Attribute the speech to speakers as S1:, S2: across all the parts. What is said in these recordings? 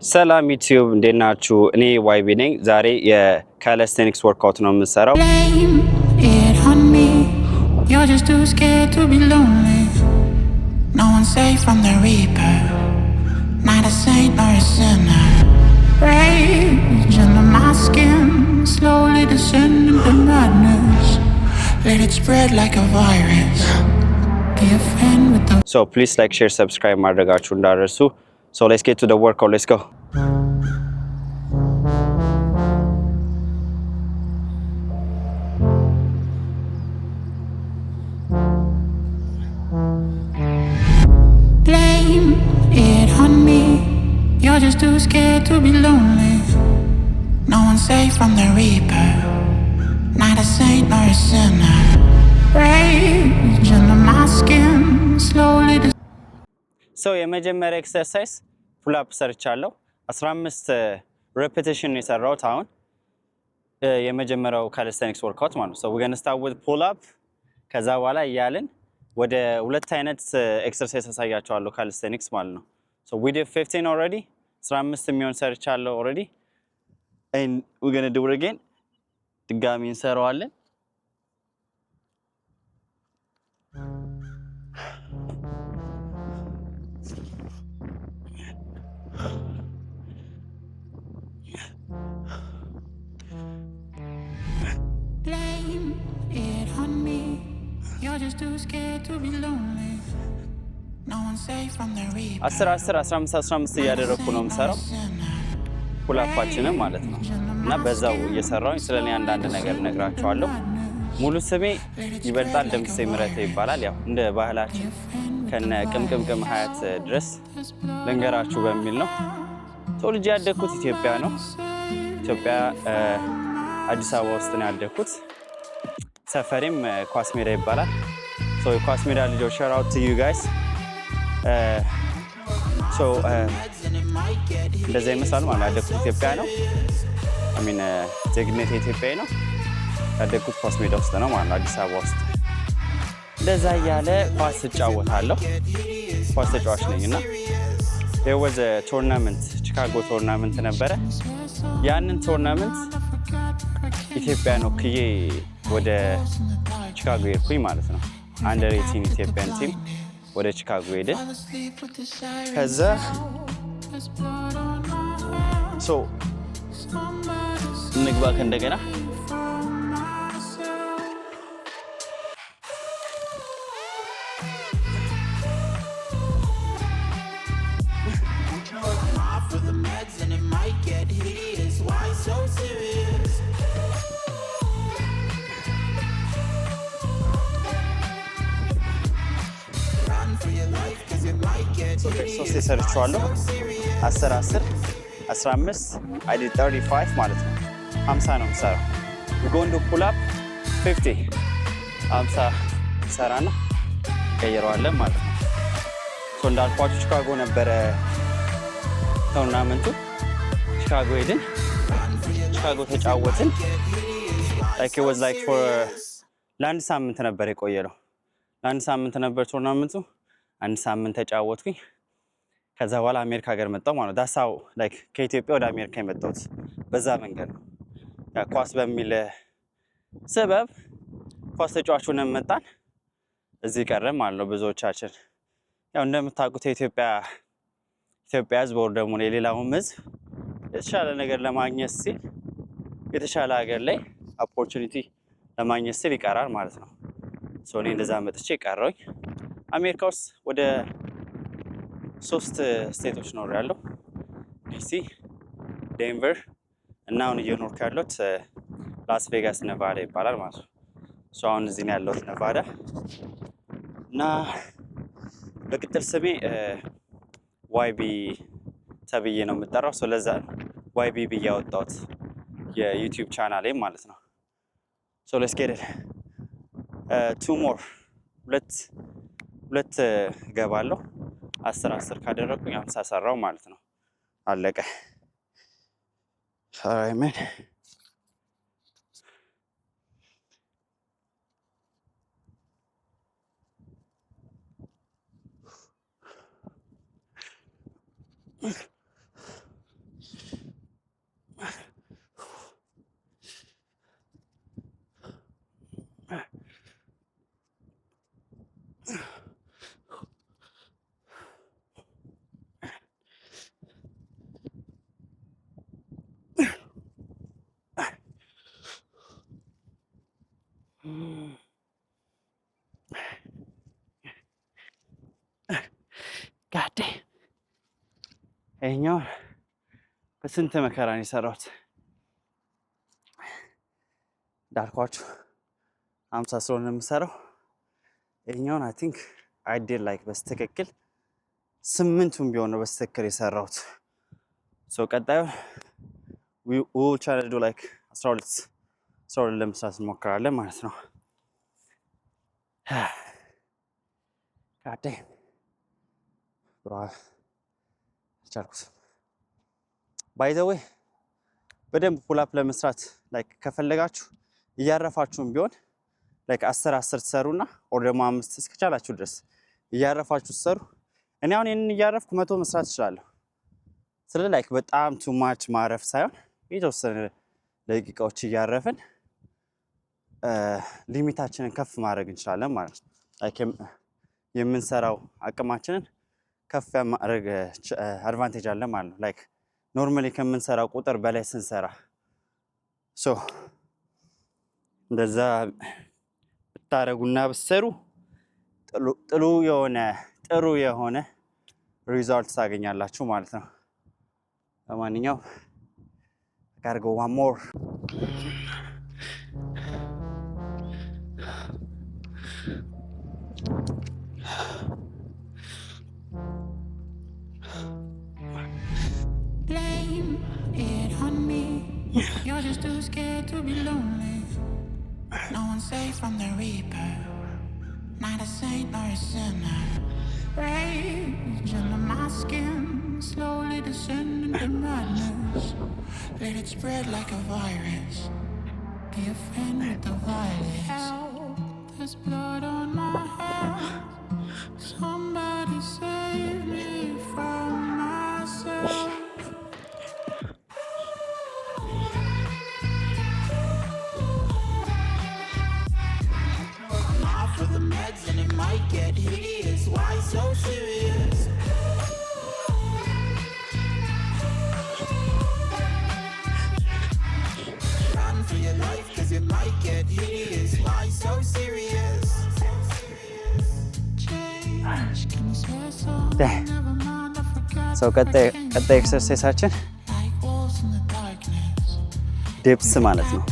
S1: Salam YouTube, እንዴት ናችሁ? እኔ ዋይቢ ነኝ። ዛሬ የካሊስቴኒክስ ወርክአውት ነው የምሰራው።
S2: Blame it on me. You're just too scared to be lonely. No one's safe from the reaper. Not a saint nor a sinner. Rage under my skin, slowly descending to madness. Let it spread like a virus. Be a friend with the
S1: So please like, share, subscribe ማድረጋችሁ እንዳትረሱ. So let's get to the workout. Let's go.
S2: blame it on me. You're just too scared to be lonely. No one's safe from the reaper. Not a saint nor a sinner. Rage under my skin, slowly.
S1: So የመጀመሪያ ኤክሰርሳይዝ ፑል አፕ ሰርቻለሁ። 15 ሬፒቲሽን የሰራሁት አሁን የመጀመሪያው ካሊስቴኒክስ ወርክአውት ማለት ነው። So we're going to start with pull up ከዛ በኋላ እያልን ወደ ሁለት አይነት ኤክሰርሳይዝ አሳያችኋለሁ ካሊስቴኒክስ ማለት ነው። So we did 15 already 15 የሚሆን ሰርቻለሁ already and we're going to do it again. ድጋሚ እንሰራዋለን።
S2: Blame it on me. You're just too scared to be lonely. No one's safe from the reaper.
S1: 15 እያደረኩ ነው የምሰራው ፑል አፓችንን ማለት ነው። እና በዛው እየሰራሁኝ ስለኔ አንዳንድ ነገር እነግራችኋለሁ። ሙሉ ስሜ ይበልጣል ደምሴ ምህረቴ ይባላል። ያው እንደ ባህላችን ከነ ቅምቅም ሀያት ድረስ ልንገራችሁ በሚል ነው። ተወልጄ ያደግኩት ኢትዮጵያ ነው። ኢትዮጵያ አዲስ አበባ ውስጥ ነው ያደግኩት። ሰፈሬም ኳስ ሜዳ ይባላል። ሶ የኳስ ሜዳ ልጆች ሻት አውት ቱ ዩ ጋይስ። ሶ እንደዛ ይመስላል ማለት ያደግኩት ኢትዮጵያ ነው። አሚን ዜግነቴ ኢትዮጵያዊ ነው። ያደግኩት ኳስ ሜዳ ውስጥ ነው ማለት አዲስ አበባ ውስጥ። እንደዛ እያለ ኳስ እጫወታለሁ። ኳስ ተጫዋች ነኝና there was a tournament ቺካጎ ቶርናመንት ነበረ። ያንን ቶርናመንት ኢትዮጵያን ወክዬ ወደ ቺካጎ ሄድኩኝ ማለት ነው። አንደር 18 ኢትዮጵያን ቲም ወደ ቺካጎ ሄደ። ከዛ ሶ እንግባ ከእንደገና ሶስት ሰርቻለሁ። 10 10 15 I did 35 ማለት ነው። 50 ነው የምሰራው። we going to pull up 50 50 ሰራና ቀይረዋለን ማለት ነው። ሶ እንዳልኳችሁ ቺካጎ ነበረ ቶርናመንቱ። ቺካጎ ሄድን፣ ቺካጎ ተጫወትን። like it was like for ለአንድ ሳምንት ነበር የቆየው። ለአንድ ሳምንት ነበር ቶርናመንቱ። አንድ ሳምንት ተጫወትኩኝ። ከዛ በኋላ አሜሪካ ሀገር መጣሁ ማለት ነው። ዳሳው ላይክ ከኢትዮጵያ ወደ አሜሪካ የመጣሁት በዛ መንገድ ነው። ኳስ በሚል ሰበብ ኳስ ተጫዋች ሆነን መጣን። እዚህ ቀረን ማለት ነው ብዙዎቻችን። ያው እንደምታውቁት የኢትዮጵያ ሕዝብ ወር ደግሞ የሌላውም ሕዝብ የተሻለ ነገር ለማግኘት ሲል የተሻለ ሀገር ላይ ኦፖርቹኒቲ ለማግኘት ሲል ይቀራል ማለት ነው። ሶ እኔ እንደዛ መጥቼ ቀረሁኝ። አሜሪካ ውስጥ ወደ 3 ስቴቶች ኖሬያለሁ። ዲሲ፣ ዴንቨር እና አሁን እየኖርኩ ያለሁት ላስ ቬጋስ ነቫዳ ይባላል ማለት ነው። ሶ አሁን እዚህ ነው ያለሁት ነቫዳ እና በቅጥል ስሜ ዋይቢ ተብዬ ነው የምጠራው። ሶ ለዛ ነው ዋይቢ ብዬ ያወጣሁት የዩቲዩብ ቻናሌ ማለት ነው። ሶ ሌትስ ጌት ኢት 2 ሞር ሁለት ገባለሁ። 10 10 ካደረኩኝ 50 ሰራው ማለት ነው። አለቀ። አሜን። ይሄኛው በስንት መከራን የሰራሁት እንዳልኳችሁ 50 ስለሆነ የምሰራው ይሄኛውን አይ ቲንክ አይ ዲድ ላይክ በስተክክል 8ቱን ቢሆን ነው በስተክክል የሰራሁት። ሶ ቀጣዩ we will try to do like 12 ለመስራት እንሞክራለን ማለት ነው። God damn. Bro, ቻልኩት። ባይ ዘ ዌይ በደንብ ፑል አፕ ለመስራት ላይክ ከፈለጋችሁ እያረፋችሁም ቢሆን ላይክ 10 ትሰሩና ኦር ደግሞ 5 እስከቻላችሁ ድረስ እያረፋችሁ ትሰሩ። እኔ አሁን ይሄንን እያረፍኩ 100 መስራት እችላለሁ። ስለዚህ ላይክ በጣም ቱ ማች ማረፍ ሳይሆን የተወሰነ ደቂቃዎች እያረፍን ሊሚታችንን ከፍ ማድረግ እንችላለን ማለት ነው። ላይክ የምንሰራው አቅማችንን ከፍ ማድረግ አድቫንቴጅ አለ ማለት ነው። ላይክ ኖርማሊ ከምንሰራው ቁጥር በላይ ስንሰራ ሶ እንደዛ ብታረጉና ብትሰሩ ጥሩ የሆነ ሪዛልት ታገኛላችሁ ማለት ነው። ለማንኛውም gotta go one more.
S2: Blame it on me. You're just too scared to be lonely. No one's safe from the reaper. Not a saint nor a sinner. Rage under my skin, slowly descending to madness. Let it spread like a virus. Be a friend with the violence. Help, there's blood on my hands. Somebody save me from myself. I'm off for the meds and it might get hideous. Why so serious? Run for your life, cause it might get hideous. Why so serious? Change, can you swear something? Never mind, I forgot.
S1: So ቀጣይ ኤክሰርሳይሳችን
S2: Like wolves in the darkness.
S1: ዲፕስ ማለት ነው።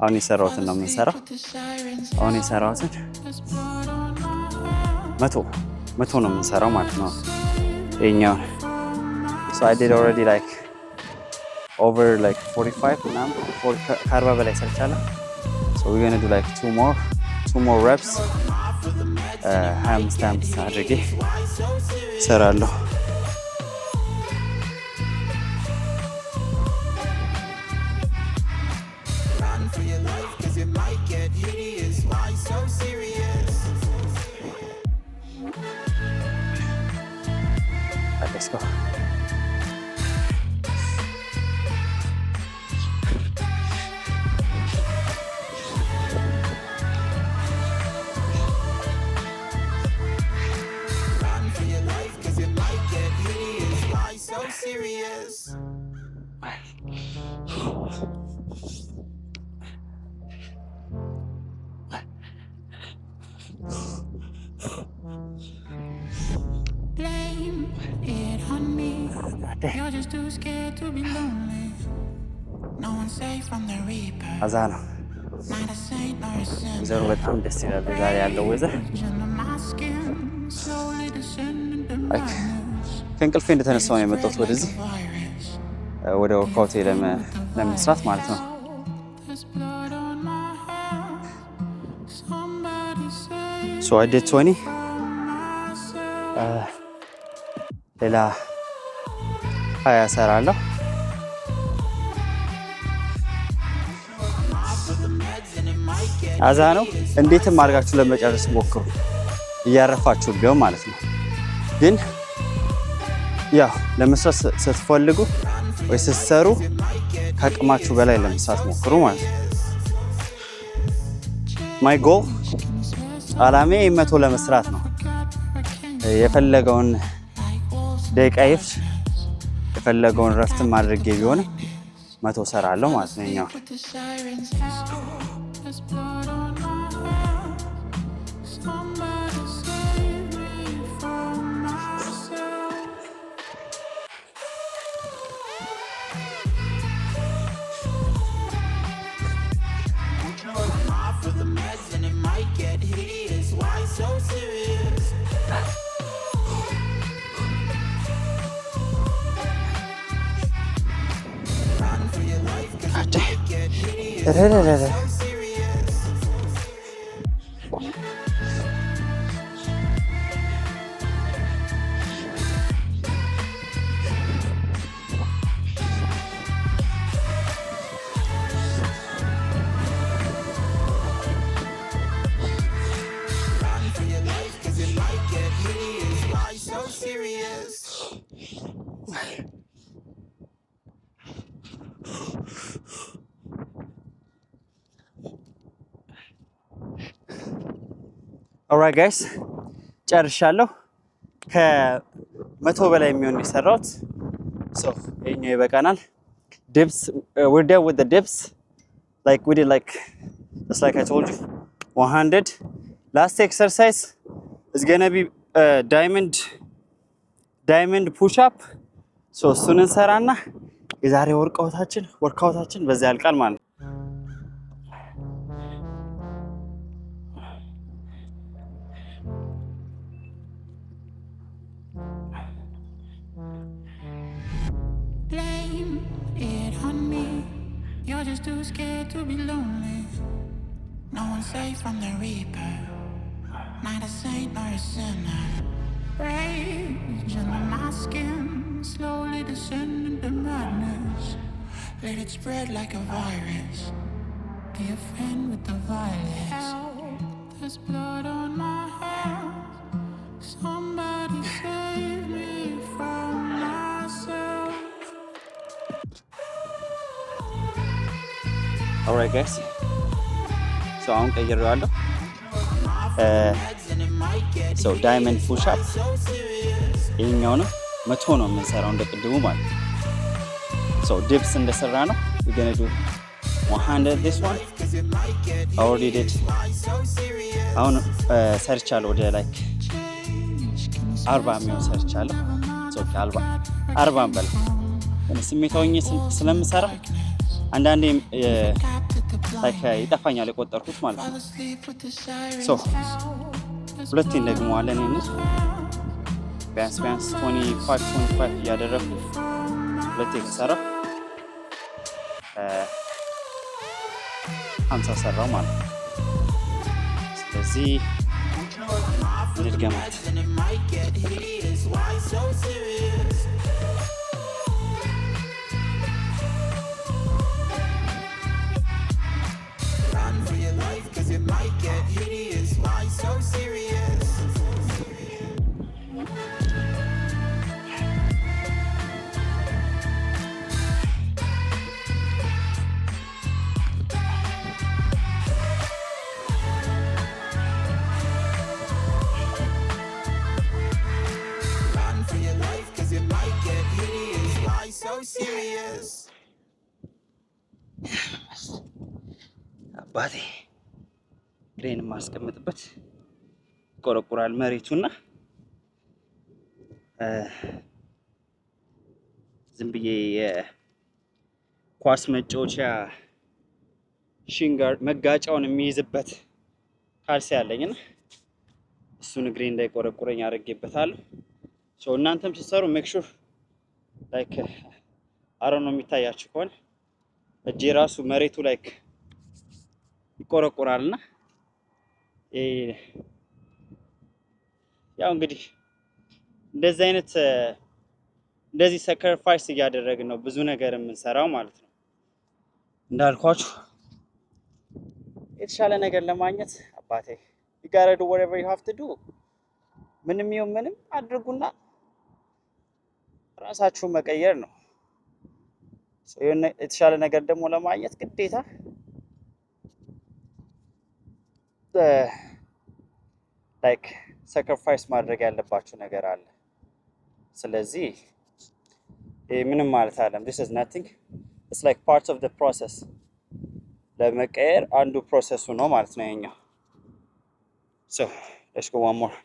S1: አሁን የሰራሁትን ነው የምንሰራው።
S2: With the sirens,
S1: አሁን የሰራሁትን
S2: there's blood on my hands.
S1: መቶ ነው የምንሰራው ማለት ነው። ይሄኛው so I did already like over like 45 ምናምን ከ40 በላይ ሰርቻለሁ። so we're going to do like two more reps 25 አድርጌ እሰራለሁ።
S2: Run for your life, cause it might get hideous. Why so serious?
S1: Let's go.
S2: Run for your life, cause it might get hideous. Why so serious? Blame it on me. You're just too scared to be lonely. No one's safe from the reaper.
S1: አዛ ነው
S2: Not a saint nor a sinner.
S1: ወይዘሮ በጣም ደስ ይላል ዛሬ ያለው ወይዘር።
S2: Under my skin, slowly descending to madness.
S1: ከእንቅልፌ እንደተነሳው ነው የመጣሁት ወደዚህ
S2: Virus.
S1: ወደ ወርካውት ለመስራት ማለት ነው።
S2: There's blood on my hands. Somebody save
S1: so I did 20
S2: myself.
S1: ሌላ 20 እሰራለሁ። አዛ ነው። እንዴትም አድርጋችሁ ለመጨረስ ሞክሩ፣ እያረፋችሁ ቢሆን ማለት ነው። ግን ያው ለመስራት ስትፈልጉ ወይ ስትሰሩ ከአቅማችሁ በላይ ለመስራት ሞክሩ ማለት ነው። ማይ ጎል አላሜ 100 ለመስራት ነው። የፈለገውን ደቂቃ ይፍጅ የፈለገውን ረፍትም አድርጌ ቢሆንም 100 እሰራለሁ ማለት ነው። እኛው
S2: With the sirens out, there's blood on my hands. Somebody save me from myself.
S1: ኦልራይት ጋይስ ጨርሻለሁ። ከ100 በላይ የሚሆን የሰራሁት ሶ ይሄኛው ይበቃናል። dips we're done with the dips like we did like just like I told you 100. Last exercise is gonna be diamond push up. so እሱን እንሰራና የዛሬ ወርካውታችን በዛ ያልቃል ማለት ነው።
S2: Blame it on me. You're just too scared to be lonely. No one's safe from the reaper. Not a saint nor a sinner. Rage under my skin, slowly descending to madness. Let it spread like a virus. Be a friend with the violence. Help, there's blood on my hands. Somebody save me from myself.
S1: ኦልራይት ጋይስ ሶ አሁን ቀይሬዋለሁ። ሶ ዳይመንድ ፑሽ አፕ ይሄኛውንም 100 ነው የምንሰራው እንደ ቅድሙ ማለት ነው። ሶ ዲፕስ እንደሰራ ነው we're gonna do 100 this one I already did አሁን ሰርቻለሁ ወደ ላይክ 40 የሚሆን ሰርቻለሁ። ሶ 40 በል ግን ስሜታዊ ስለምሰራ አንዳንዴ ላይክ ይጠፋኛል የቆጠርኩት ማለት ነው። ሶ ሁለቴ እንደግመዋለን። ቢያንስ 25 እያደረኩ ሁለቴ ከሰራሁ 50 ሰራው ማለት ነው። ስለዚህ እንድገማት አባቴ ግሬን ማስቀምጥበት ቆረቁራል መሬቱና ዝም ብዬ የኳስ መጫወቻ ሽንጋር መጋጫውን የሚይዝበት ካልሲ ያለኝና እሱን ግሬን እንዳይቆረቁረኝ አድርጌበታለሁ። ሶ እናንተም ስትሰሩ ሜክ ሹር ላይክ አሮን ነው የሚታያችሁ ከሆነ እጄ ራሱ መሬቱ ላይክ ይቆረቆራልና ያው እንግዲህ እንደዚህ ሳክሪፋይስ እያደረግን ነው ብዙ ነገር የምንሰራው ማለት ነው። እንዳልኳችሁ የተሻለ ነገር ለማግኘት አባቴ you gotta do whatever you have to do ምንም ይሁን ምንም አድርጉና ራሳችሁን መቀየር ነው። የተሻለ ነገር ደግሞ ለማግኘት ግዴታ ላይክ ሳክሪፋይስ ማድረግ ያለባችሁ ነገር አለ። ስለዚህ ምንም ማለት አይደለም። this is nothing it's like part of the process ለመቀየር አንዱ ፕሮሰሱ ነው ማለት ነው ይሄኛው። so let's go one more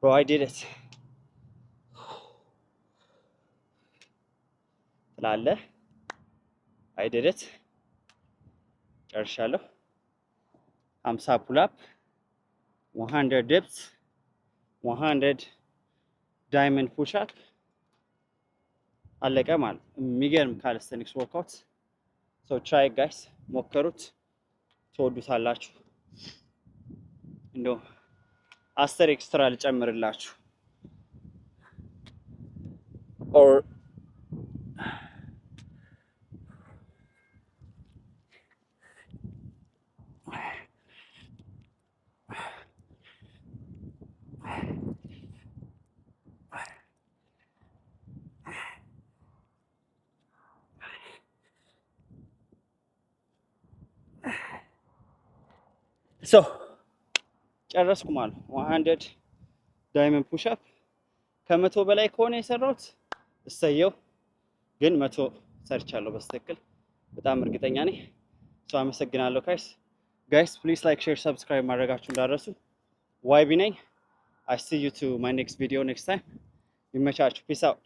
S1: Bro, I did it. ትላለህ I did it. ጨርሻለሁ። 50 pull up, 100 dips, 100 diamond push up. አለቀ ማለት የሚገርም ካሊስቴኒክስ ወርክአውት። So try it guys. ሞክሩት ትወዱታላችሁ። እንደው 10 ኤክስትራ ልጨምርላችሁ or so ጨረስኩ ማለት 100 ዳይመንድ ፑሽ አፕ ከመቶ በላይ ከሆነ የሰራሁት እሰየው፣ ግን 100 ሰርቻለሁ በስተክል በጣም እርግጠኛ ነኝ። ሶ አመሰግናለሁ ጋይስ ፕሊዝ ላይክ ሼር ሰብስክራይብ ማድረጋችሁ እንዳረሱ። ዋይቢ ነኝ። I see you to my next video next time. ይመቻችሁ። ፒስ አውት